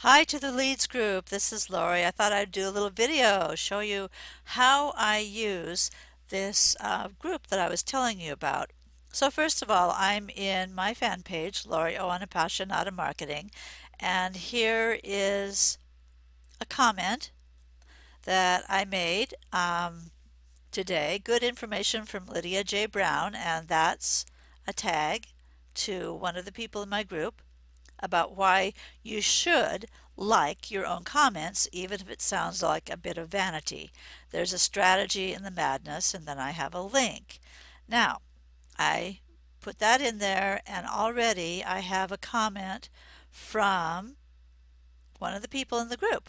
Hi to the Leads group. This is Lori. I thought I'd do a little video, show you how I use this group that I was telling you about. So first of all, I'm in my fan page, Lori Owen Appassionata Marketing, and here is a comment that I made today. Good information from Lydia J. Brown, and that's a tag to one of the people in my group about why you should like your own comments, even if it sounds like a bit of vanity. There's a strategy in the madness, and then I have a link. Now, I put that in there, and already I have a comment from one of the people in the group.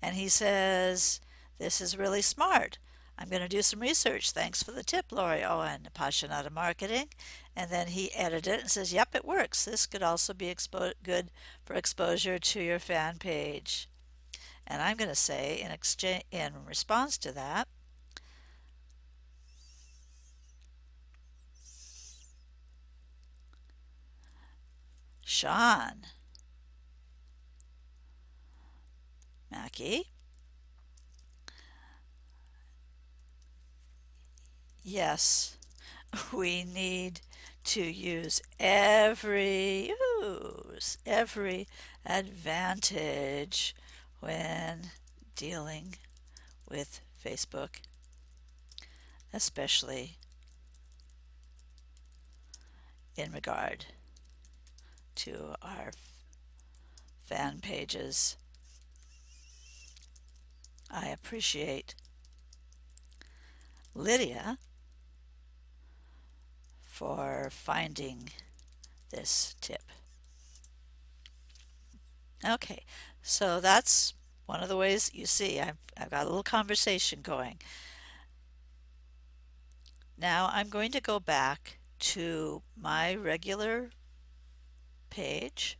And he says, "This is really smart. I'm going to do some research. Thanks for the tip, Lori Owen, Passionata Marketing." And then he edited it and says, "Yep, it works. This could also be good for exposure to your fan page." And I'm going to say in response to that, Sean Mackey, yes, we need to use every advantage when dealing with Facebook, especially in regard to our fan pages. I appreciate Lydia for finding this tip. Okay, so that's one of the ways you see I've got a little conversation going. Now I'm going to go back to my regular page,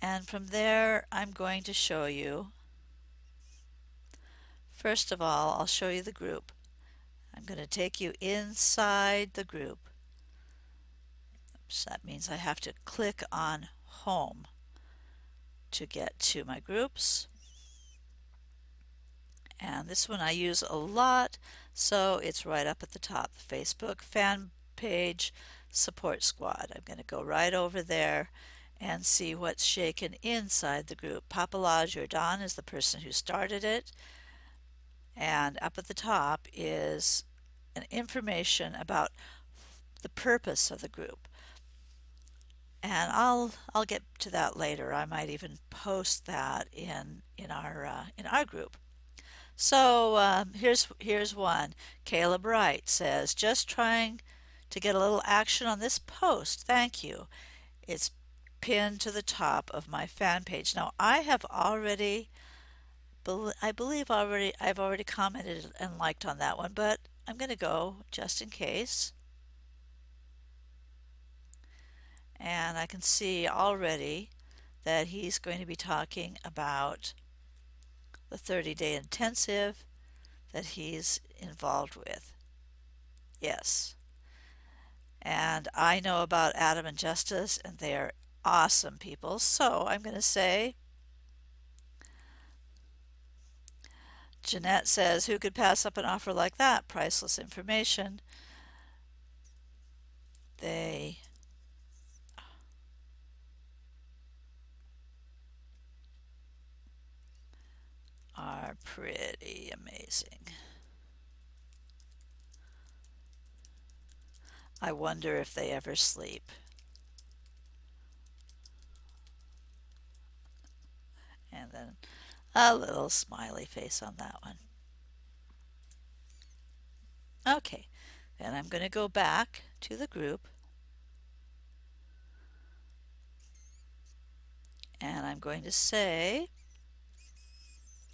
and from there I'm going to show you, first of all, I'll show you the group. I'm going to take you inside the group. So that means I have to click on Home to get to my groups. And this one I use a lot, so it's right up at the top. The Facebook fan page support squad. I'm going to go right over there and see what's shaken inside the group. Papala Jordan is the person who started it, and up at the top is an information about the purpose of the group. And I'll get to that later. I might even post that in our group. So here's one. Caleb Wright says, "Just trying to get a little action on this post. Thank you. It's pinned to the top of my fan page." Now I have already, I believe I've already commented and liked on that one, but I'm going to go just in case. And I can see already that he's going to be talking about the 30-day intensive that he's involved with. Yes. And I know about Adam and Justice, and they are awesome people. So I'm going to say, Jeanette says, "Who could pass up an offer like that? Priceless information." They are pretty amazing. I wonder if they ever sleep. And then a little smiley face on that one. Okay, then I'm going to go back to the group, and I'm going to say,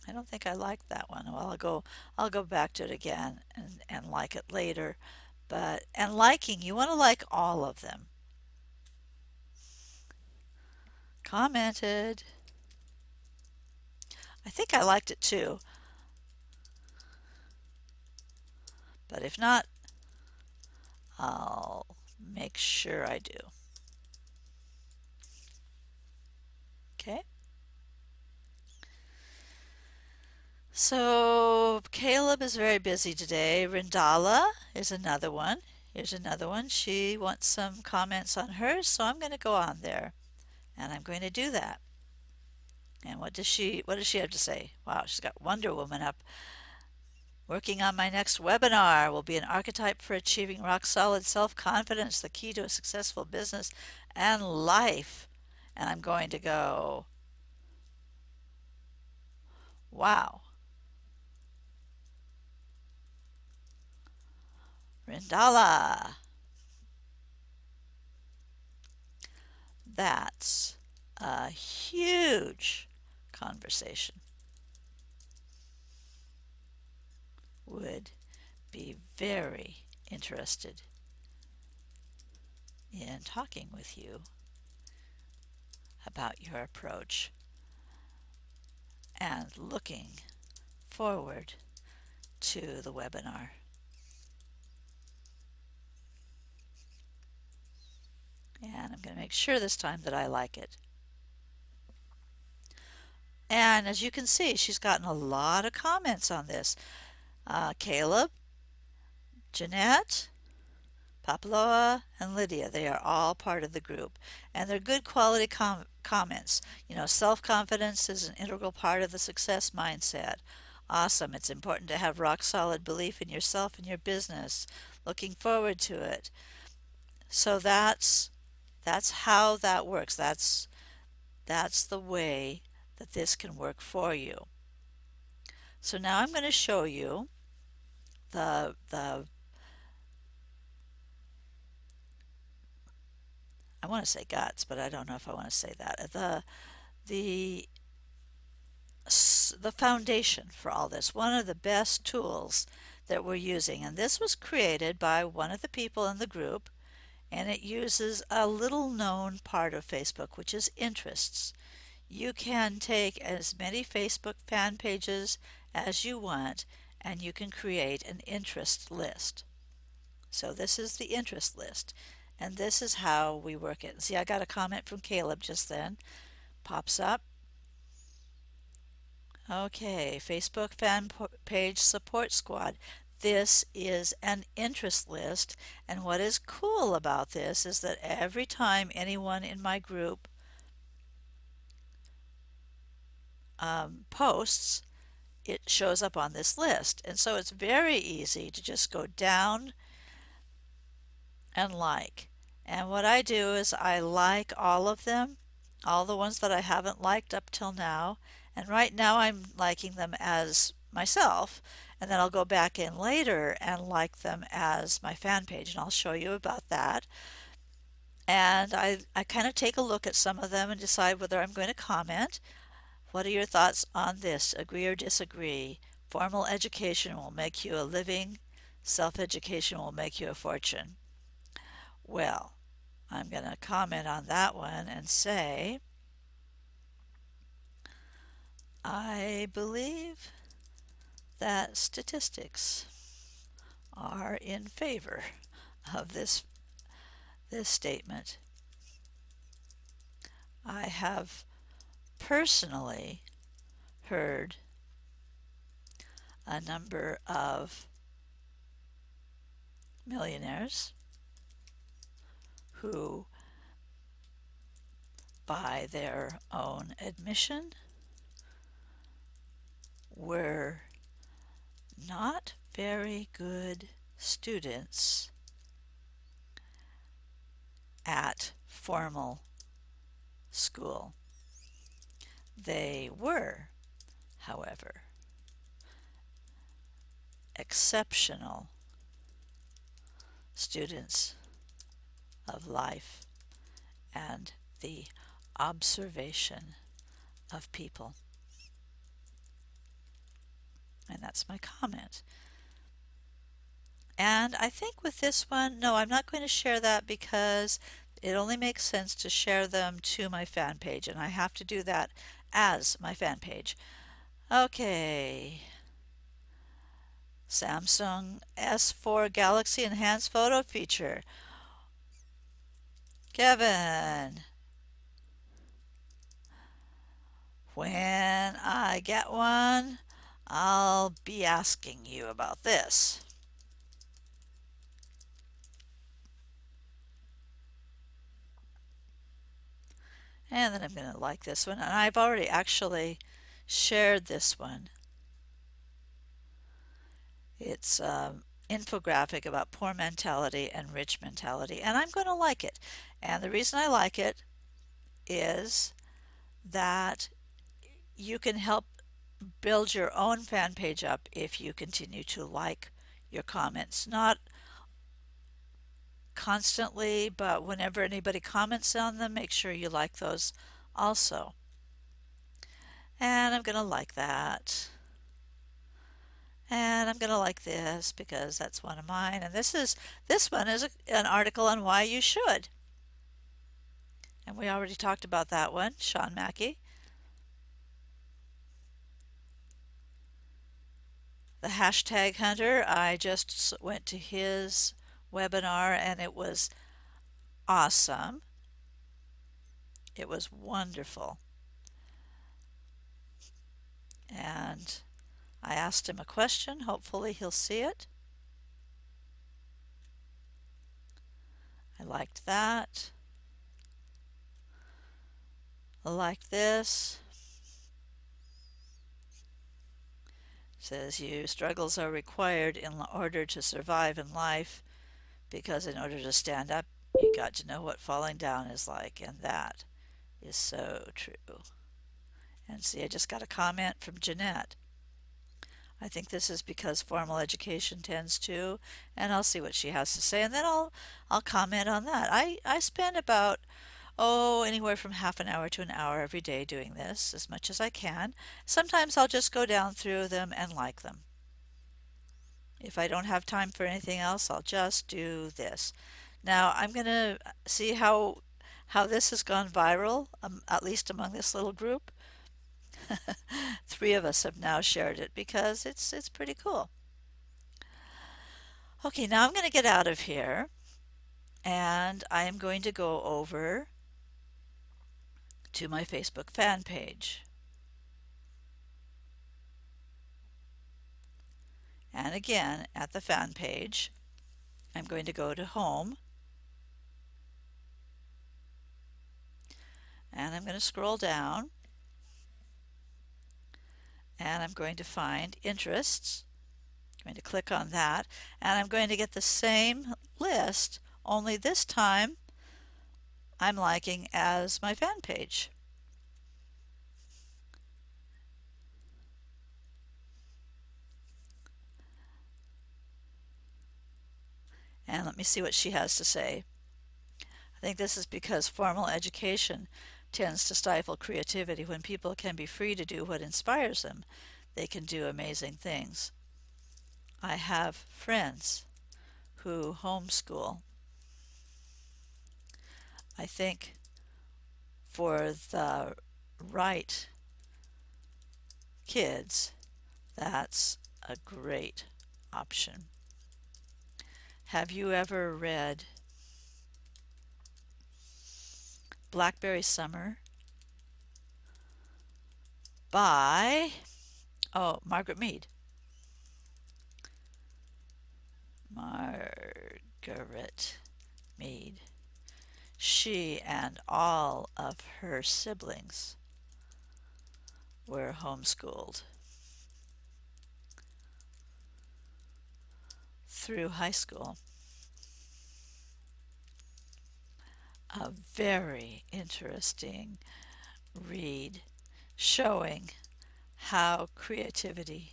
I don't think I like that one. Well, I'll go back to it again and like it later. And liking, you want to like all of them. Commented. I think I liked it too, but if not, I'll make sure I do. So Caleb is very busy today. Rindala is another one. Here's another one. She wants some comments on hers, so I'm going to go on there and I'm going to do that. And what does she have to say? Wow, she's got Wonder Woman up. Working on my next webinar will be an archetype for achieving rock solid self-confidence, the key to a successful business and life. And I'm going to go, wow, Rindala. That's a huge conversation. Would be very interested in talking with you about your approach and looking forward to the webinar. And I'm going to make sure this time that I like it. And as you can see, she's gotten a lot of comments on this. Caleb, Jeanette, Papaloa, and Lydia, they are all part of the group. And they're good quality comments. You know, self-confidence is an integral part of the success mindset. Awesome. It's important to have rock solid belief in yourself and your business. Looking forward to it. So that's how that works. That's the way that this can work for you. So now I'm going to show you the I want to say guts, but I don't know if I want to say that. The the foundation for all this, one of the best tools that we're using, and this was created by one of the people in the group, and it uses a little known part of Facebook, which is interests. You can take as many Facebook fan pages as you want, and you can create an interest list. So this is the interest list, and this is how we work it. See, I got a comment from Caleb just then. Pops up. Okay, Facebook fan page support squad. This is an interest list, and what is cool about this is that every time anyone in my group posts, it shows up on this list. And so it's very easy to just go down and like. And what I do is I like all of them, all the ones that I haven't liked up till now. And right now I'm liking them as myself. And then I'll go back in later and like them as my fan page. And I'll show you about that. And I kind of take a look at some of them and decide whether I'm going to comment. What are your thoughts on this? Agree or disagree? Formal education will make you a living. Self-education will make you a fortune. Well, I'm going to comment on that one and say, I believe that statistics are in favor of this statement. I have personally heard a number of millionaires who, by their own admission, were not very good students at formal school. They were, however, exceptional students of life and the observation of people. And that's my comment. And I think with this one, no, I'm not going to share that because it only makes sense to share them to my fan page, and I have to do that as my fan page. Okay. Samsung S4 Galaxy Enhanced Photo Feature. Kevin, when I get one, I'll be asking you about this. And then I'm going to like this one. And I've already actually shared this one. It's infographic about poor mentality and rich mentality. And I'm going to like it. And the reason I like it is that you can help build your own fan page up if you continue to like your comments. Not constantly, but whenever anybody comments on them, make sure you like those also. And I'm going to like that. And I'm going to like this because that's one of mine. And this one is an article on why you should. And we already talked about that one, Sean Mackey. The hashtag hunter, I just went to his webinar and it was awesome. It was wonderful. And I asked him a question. Hopefully he'll see it. I liked that. I liked this. It says you struggles are required in order to survive in life because in order to stand up, you got to know what falling down is like, and that is so true. And see, I just got a comment from Jeanette. I think this is because formal education tends to, and I'll see what she has to say, and then I'll comment on that. I spend about anywhere from half an hour to an hour every day doing this as much as I can. Sometimes I'll just go down through them and like them. If I don't have time for anything else, I'll just do this. Now I'm going to see how this has gone viral, at least among this little group. 3 of us have now shared it because it's pretty cool. Okay, now I'm going to get out of here and I am going to go over to my Facebook fan page. And again, at the fan page, I'm going to go to Home and I'm going to scroll down and I'm going to find Interests. I'm going to click on that and I'm going to get the same list, only this time I'm liking as my fan page. And let me see what she has to say. I think this is because formal education tends to stifle creativity. When people can be free to do what inspires them, they can do amazing things. I have friends who homeschool. I think for the right kids, that's a great option. Have you ever read Blackberry Summer by, Margaret Mead? Margaret Mead. She and all of her siblings were homeschooled through high school. A very interesting read showing how creativity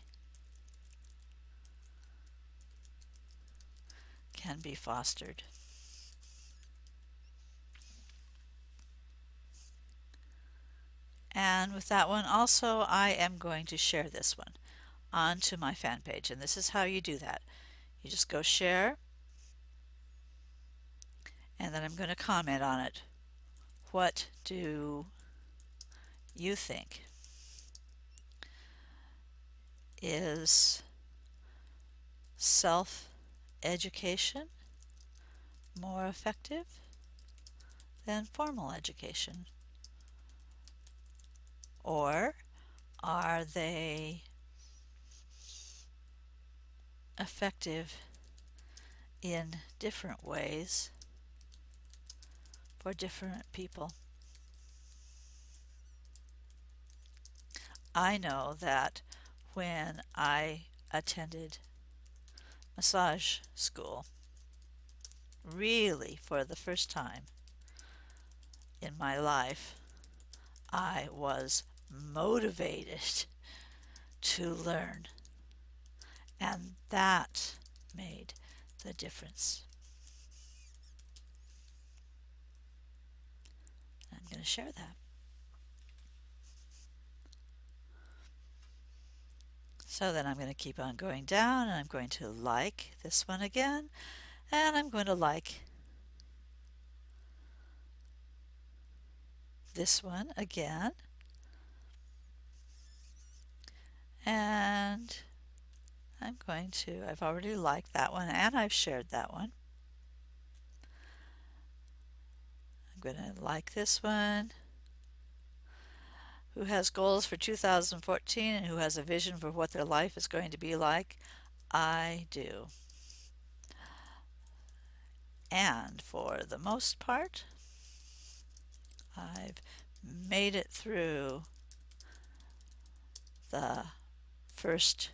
can be fostered. And with that one also, I am going to share this one onto my fan page. And this is how you do that. You just go share, and then I'm going to comment on it. What do you think? Is self-education more effective than formal education? Or are they effective in different ways for different people. I know that when I attended massage school, really for the first time in my life, I was motivated to learn, and that made the difference. I'm going to share that. So then I'm going to keep on going down, and I'm going to like this one again, and I'm going to like this one again, and I've already liked that one and I've shared that one. I'm going to like this one. Who has goals for 2014 and who has a vision for what their life is going to be like? I do. And for the most part, I've made it through the first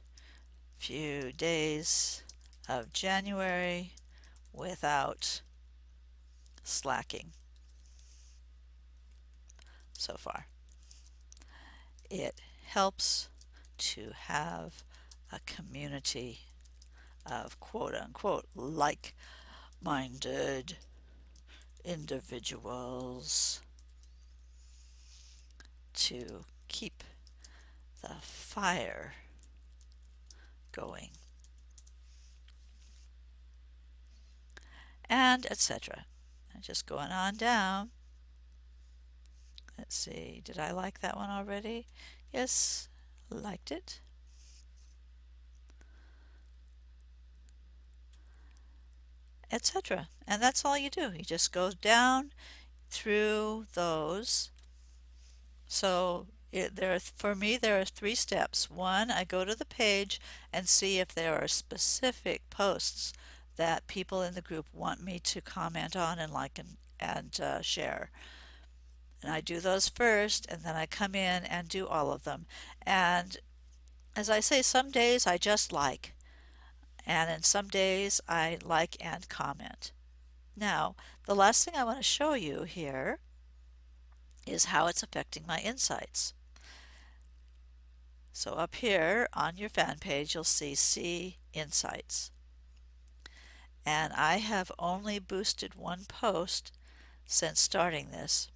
few days of January without slacking so far. It helps to have a community of quote unquote like minded individuals to keep the fire going, and etc. And just going on down. Let's see, did I like that one already? Yes, liked it. Etc. And that's all you do. You just go down through those. So for me, there are 3 steps. One, I go to the page and see if there are specific posts that people in the group want me to comment on and like and share. And I do those first, and then I come in and do all of them. And as I say, some days I just like, and in some days I like and comment. Now, the last thing I want to show you here is how it's affecting my insights. So up here on your fan page, you'll see Insights. And I have only boosted one post since starting this.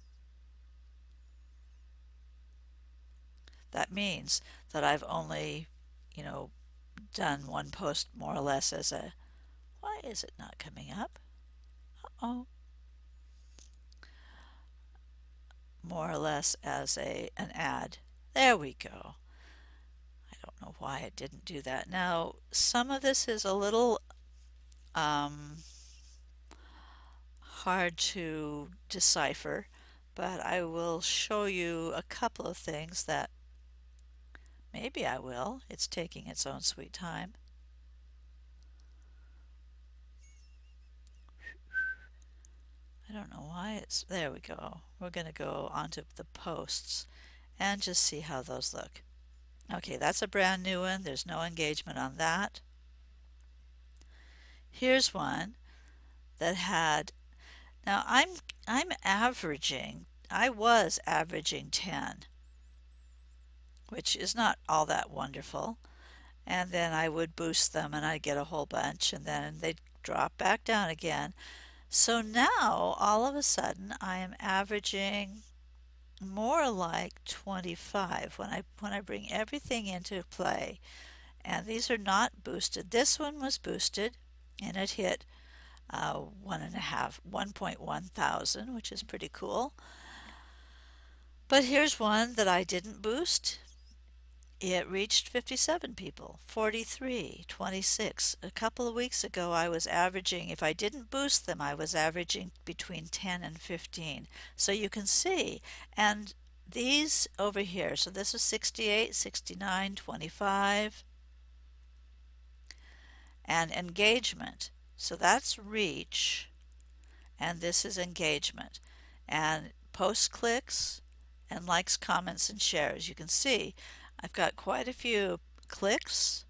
That means that I've only, done one post more or less as a, why is it not coming up? Uh-oh. More or less as an ad. There we go. I don't know why it didn't do that. Now, some of this is a little hard to decipher, but I will show you a couple of things that maybe I will. It's taking its own sweet time. I don't know why it's, there we go. We're going to go onto the posts and just see how those look. Okay, that's a brand new one. There's no engagement on that. Here's one that had, now I'm averaging, I was averaging 10, which is not all that wonderful. And then I would boost them and I'd get a whole bunch and then they'd drop back down again. So now all of a sudden I am averaging more like 25 when I bring everything into play. And these are not boosted. This one was boosted and it hit 1.1 thousand, which is pretty cool. But here's one that I didn't boost. It reached 57 people, 43, 26. A couple of weeks ago, I was averaging, if I didn't boost them, I was averaging between 10 and 15. So you can see, and these over here, so this is 68, 69, 25. and engagement. So that's reach, and this is engagement. And post clicks and likes, comments, and shares. You can see I've got quite a few clicks,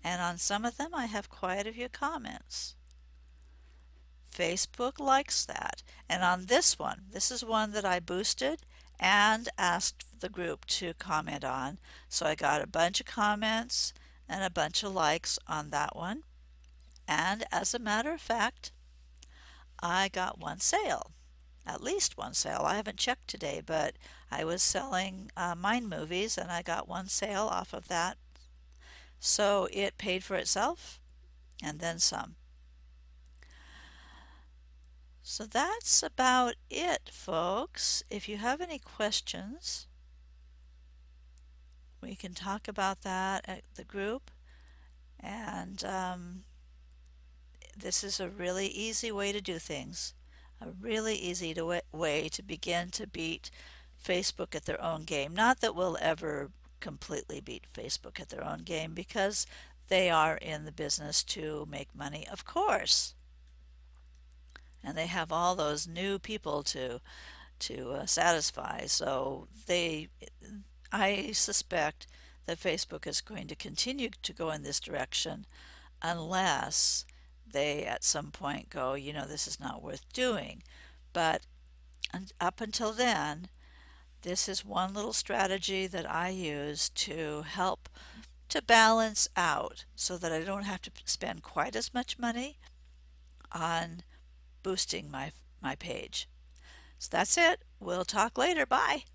and on some of them I have quite a few comments. Facebook likes that. And on this one, this is one that I boosted and asked the group to comment on. So I got a bunch of comments and a bunch of likes on that one. And as a matter of fact, I got one sale, at least one sale. I haven't checked today, but I was selling Mind Movies and I got one sale off of that. So it paid for itself and then some. So that's about it, folks. If you have any questions, we can talk about that at the group. And this is a really easy way to do things, a really easy way to begin to beat Facebook at their own game. Not that we'll ever completely beat Facebook at their own game because they are in the business to make money, of course. And they have all those new people to satisfy. So I suspect that Facebook is going to continue to go in this direction unless they at some point go, this is not worth doing. But up until then, this is one little strategy that I use to help to balance out so that I don't have to spend quite as much money on boosting my page. So that's it. We'll talk later. Bye.